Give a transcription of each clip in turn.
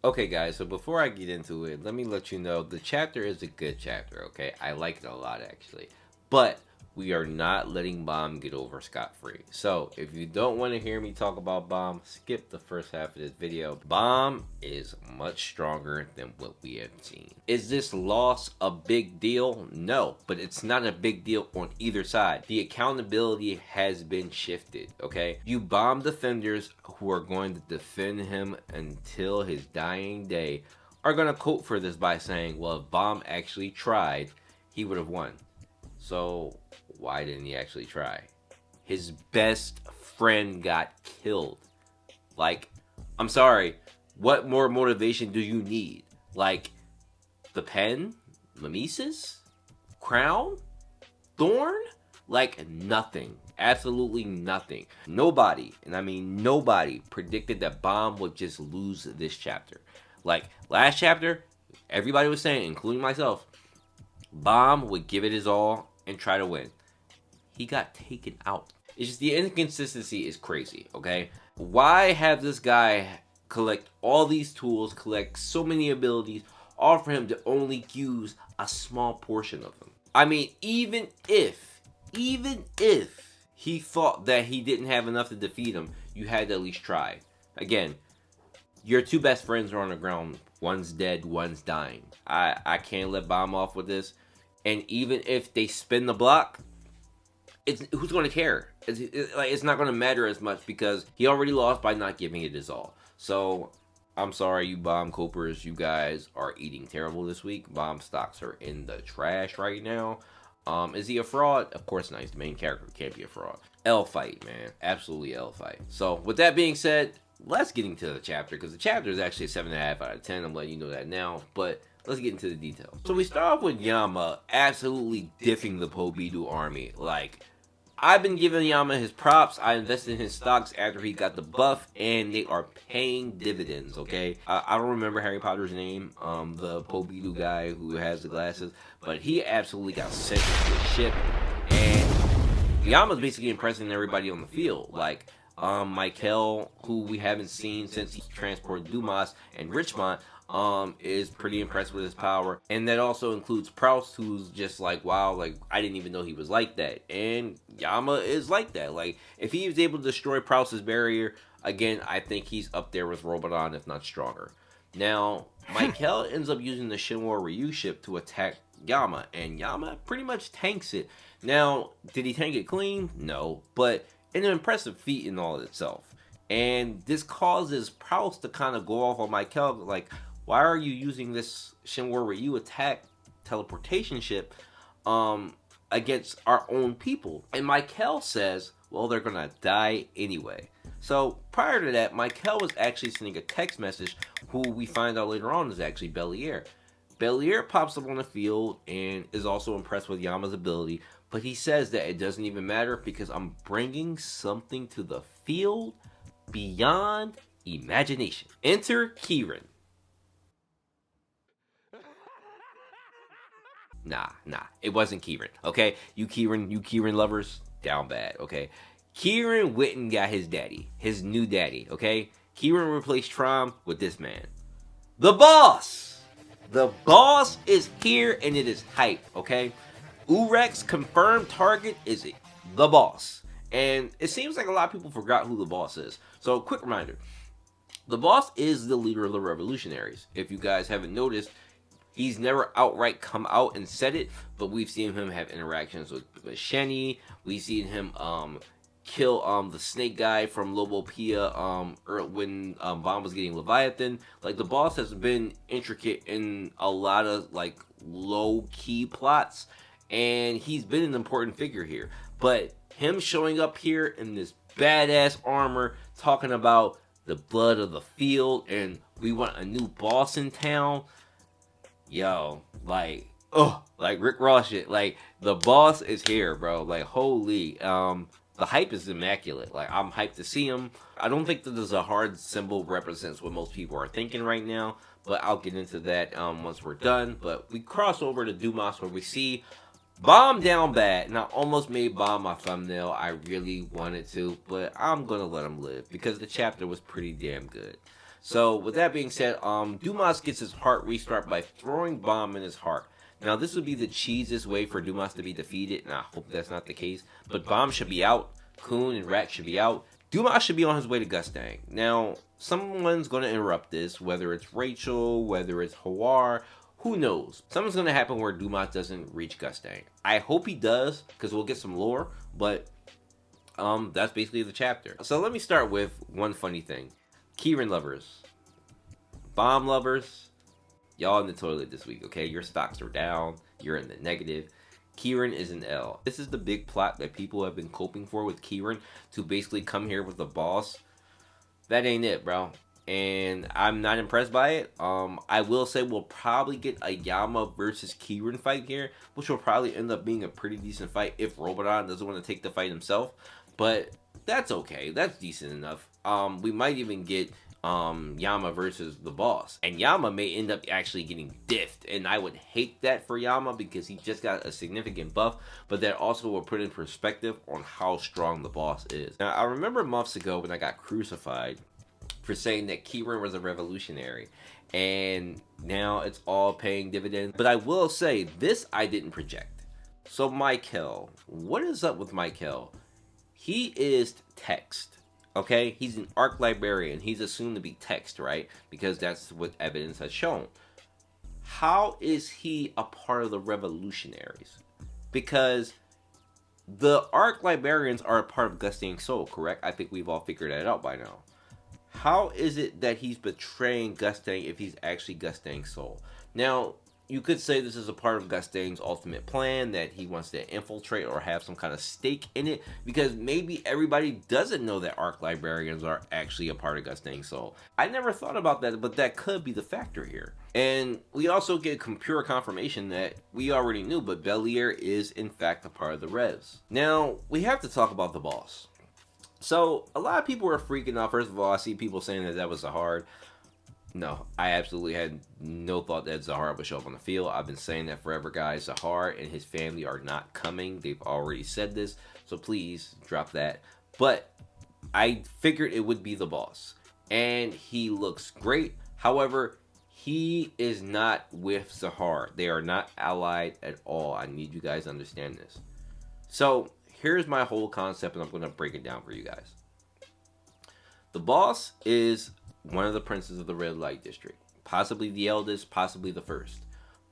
Okay, guys, so before I get into it, let me let you know the chapter is a good chapter, okay? I like it a lot, actually. But we are not letting Baam get over scot-free. So, if you don't want to hear me talk about Baam, skip the first half of this video. Baam is much stronger than what we have seen. Is this loss a big deal? No, but it's not a big deal on either side. The accountability has been shifted, okay? You Baam defenders who are going to defend him until his dying day are going to quote for this by saying, well, if Baam actually tried, he would have won. So why didn't he actually try? His best friend got killed. Like, I'm sorry, what more motivation do you need? Like, the pen? Mimesis? Crown? Thorn? Like, nothing. Absolutely nothing. Nobody, and I mean nobody, predicted that Baam would just lose this chapter. Like, last chapter, everybody was saying, including myself, Baam would give it his all and try to win. He got taken out. It's just the inconsistency is crazy, okay? Why have this guy collect all these tools, collect so many abilities, all for him to only use a small portion of them? I mean, even if he thought that he didn't have enough to defeat him, you had to at least try. Again, your two best friends are on the ground. One's dead, one's dying. I can't let Baam off with this. And even if they spin the block, who's going to care? It's not going to matter as much because he already lost by not giving it his all. So I'm sorry, you Baam copers. You guys are eating terrible this week. Baam stocks are in the trash right now. Is he a fraud? Of course not. He's the main character. Can't be a fraud. L fight, man. Absolutely L fight. So with that being said, let's get into the chapter because the chapter is actually a 7.5 out of 10. I'm letting you know that now. But let's get into the details. So we start off with Yama absolutely diffing the Pobidu army. Like, I've been giving Yama his props. I invested in his stocks after he got the buff, and they are paying dividends, okay? I don't remember Harry Potter's name, the Pobidu guy who has the glasses, but he absolutely got sent to a ship, and Yama's basically impressing everybody on the field. Like, Michael, who we haven't seen since he transported Dumas, and Richmond, is pretty impressed with his power. And that also includes Proust, who's just like, wow, like, I didn't even know he was like that. And Yama is like that. Like, if he was able to destroy Proust's barrier, again, I think he's up there with Robodon, if not stronger. Now, Michael ends up using the Shinwa Ryu ship to attack Yama, and Yama pretty much tanks it. Now, did he tank it clean? No, but an impressive feat in all of itself. And this causes Proust to kind of go off on Michael, like, why are you using this Shinwa Ryu attack teleportation ship against our own people? And Michael says, well, they're gonna die anyway. So prior to that, Michael was actually sending a text message, who we find out later on is actually Belier. Belier pops up on the field and is also impressed with Yama's ability, but he says that it doesn't even matter because I'm bringing something to the field beyond imagination. Enter Kieran. Nah, it wasn't Kieran. Okay, you Kieran lovers, down bad. Okay, Kieran Witten got his daddy, his new daddy. Okay, Kieran replaced Trom with this man, the boss. The boss is here and it is hype. Okay, Urex confirmed target is the boss, and it seems like a lot of people forgot who the boss is. So, quick reminder: the boss is the leader of the revolutionaries. If you guys haven't noticed, he's never outright come out and said it, but we've seen him have interactions with Shenny. We've seen him kill the snake guy from Lobopia when Baam was getting Leviathan. Like, the boss has been intricate in a lot of like low key plots, and he's been an important figure here. But him showing up here in this badass armor, talking about the blood of the field and we want a new boss in town. Yo, like, oh, like Rick Ross shit. Like, the boss is here, bro. Like, holy, the hype is immaculate. Like, I'm hyped to see him. I don't think that there's a hard symbol represents what most people are thinking right now, but I'll get into that once we're done. But we cross over to Dumas where we see Baam down bad, and I almost made Baam my thumbnail. I really wanted to, but I'm gonna let him live because the chapter was pretty damn good. So with that being said, Dumas gets his heart restart by throwing Baam in his heart. Now this would be the cheesiest way for Dumas to be defeated, and I hope that's not the case. But Baam should be out, Kun and Rat should be out. Dumas should be on his way to Gustang. Now, someone's going to interrupt this, whether it's Rachel, whether it's Hawar, who knows? Something's going to happen where Dumas doesn't reach Gustang. I hope he does, because we'll get some lore, but that's basically the chapter. So let me start with one funny thing. Kieran lovers, Baam lovers, y'all in the toilet this week, okay? Your stocks are down, you're in the negative. Kieran is an L. This is the big plot that people have been coping for with Kieran to basically come here with the boss. That ain't it, bro. And I'm not impressed by it. I will say we'll probably get a Yama versus Kieran fight here, which will probably end up being a pretty decent fight if Robodon doesn't want to take the fight himself. But that's okay. That's decent enough. We might even get Yama versus the boss, and Yama may end up actually getting diffed, and I would hate that for Yama because he just got a significant buff, but that also will put in perspective on how strong the boss is. Now I remember months ago when I got crucified for saying that Kieran was a revolutionary, and now it's all paying dividends. But I will say this, I didn't project. So Michael, what is up with Michael? He is text. Okay, he's an arc librarian. He's assumed to be text, right? Because that's what evidence has shown. How is he a part of the revolutionaries? Because the arc librarians are a part of Gustang Soul, correct? I think we've all figured that out by now. How is it that he's betraying Gustang if he's actually Gustang Soul? Now, you could say this is a part of Gustang's ultimate plan, that he wants to infiltrate or have some kind of stake in it, because maybe everybody doesn't know that Arc Librarians are actually a part of Gustang Soul. I never thought about that, but that could be the factor here. And we also get pure confirmation that we already knew, but Belier is in fact a part of the Revs. Now, we have to talk about the boss. So, a lot of people were freaking out. First of all, I see people saying that was Zahard. No, I absolutely had no thought that Zahar would show up on the field. I've been saying that forever, guys. Zahar and his family are not coming. They've already said this, so please drop that. But I figured it would be the boss, and he looks great. However, he is not with Zahar. They are not allied at all. I need you guys to understand this. So here's my whole concept, and I'm going to break it down for you guys. The boss is one of the princes of the Red Light District, possibly the eldest, possibly the first,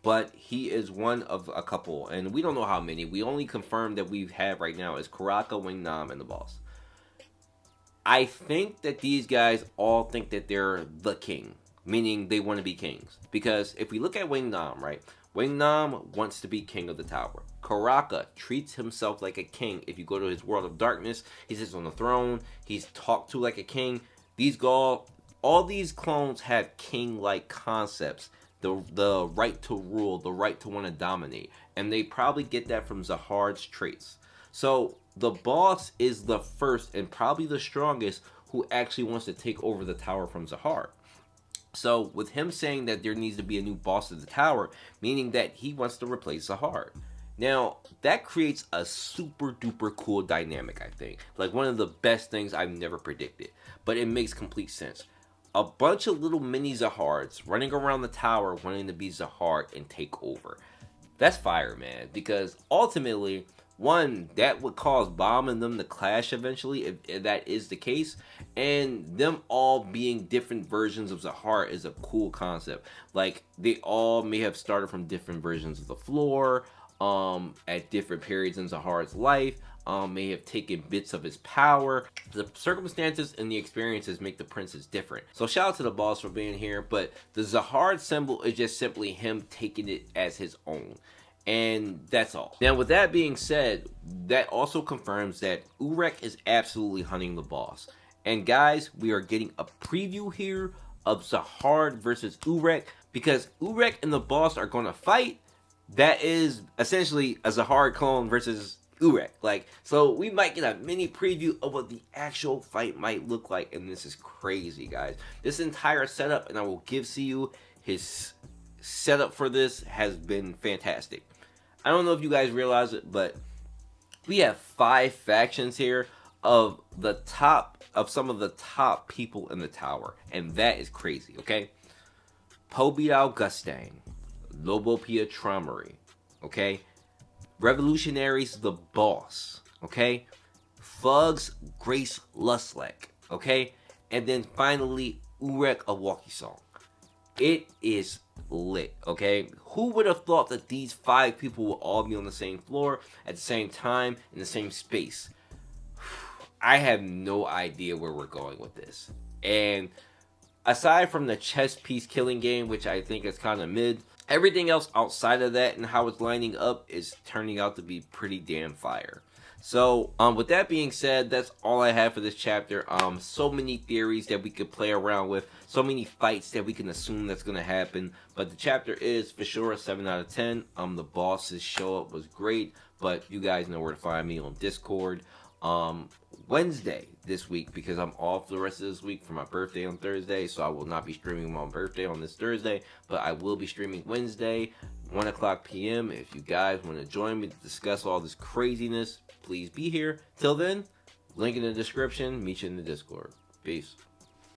but he is one of a couple, and we don't know how many. We only confirmed that we have right now is Karaka, Wingnam, and the boss. I think that these guys all think that they're the king, meaning they want to be kings, because if we look at Wingnam, right, Wingnam wants to be king of the tower. Karaka treats himself like a king. If you go to his world of darkness, he sits on the throne, he's talked to like a king. All these clones have king-like concepts, the right to rule, the right to want to dominate, and they probably get that from Zahard's traits. So the boss is the first and probably the strongest who actually wants to take over the tower from Zahard. So with him saying that there needs to be a new boss of the tower, meaning that he wants to replace Zahard. Now, that creates a super duper cool dynamic, I think. Like one of the best things I've never predicted, but it makes complete sense. A bunch of little mini Zahards running around the tower wanting to be Zahard and take over. That's fire, man. Because ultimately, one, that would cause Baam and them to clash eventually, if that is the case. And them all being different versions of Zahard is a cool concept. Like, they all may have started from different versions of the floor, at different periods in Zahard's life. May have taken bits of his power. The circumstances and the experiences make the princes different. So shout out to the boss for being here, but the Zahard symbol is just simply him taking it as his own. And that's all. Now, with that being said, that also confirms that Urek is absolutely hunting the boss. And guys, we are getting a preview here of Zahard versus Urek, because Urek and the boss are going to fight. That is essentially a Zahard clone versus Urek. Like, so we might get a mini preview of what the actual fight might look like, and this is crazy, guys. This entire setup, and I will give CU his setup for this, has been fantastic. I don't know if you guys realize it, but we have 5 factions here of the top of some of the top people in the tower, and that is crazy, okay? Pobi Augustine, Lobo Pietramari, okay? Revolutionaries the Boss, okay? Fugs Grace Luslek, okay? And then finally, Urek Awakisong. It is lit, okay? Who would have thought that these 5 people would all be on the same floor at the same time in the same space? I have no idea where we're going with this. And aside from the chess piece killing game, which I think is kind of mid, everything else outside of that and how it's lining up is turning out to be pretty damn fire. So, with that being said, that's all I have for this chapter. So many theories that we could play around with, so many fights that we can assume that's going to happen. But the chapter is for sure a 7 out of 10. The boss's show up was great, but you guys know where to find me on Discord. Wednesday this week, because I'm off the rest of this week for my birthday on Thursday, so I will not be streaming my birthday on this Thursday, but I will be streaming Wednesday, 1 o'clock p.m. If you guys want to join me to discuss all this craziness, please be here. Till then, link in the description. Meet you in the Discord. Peace.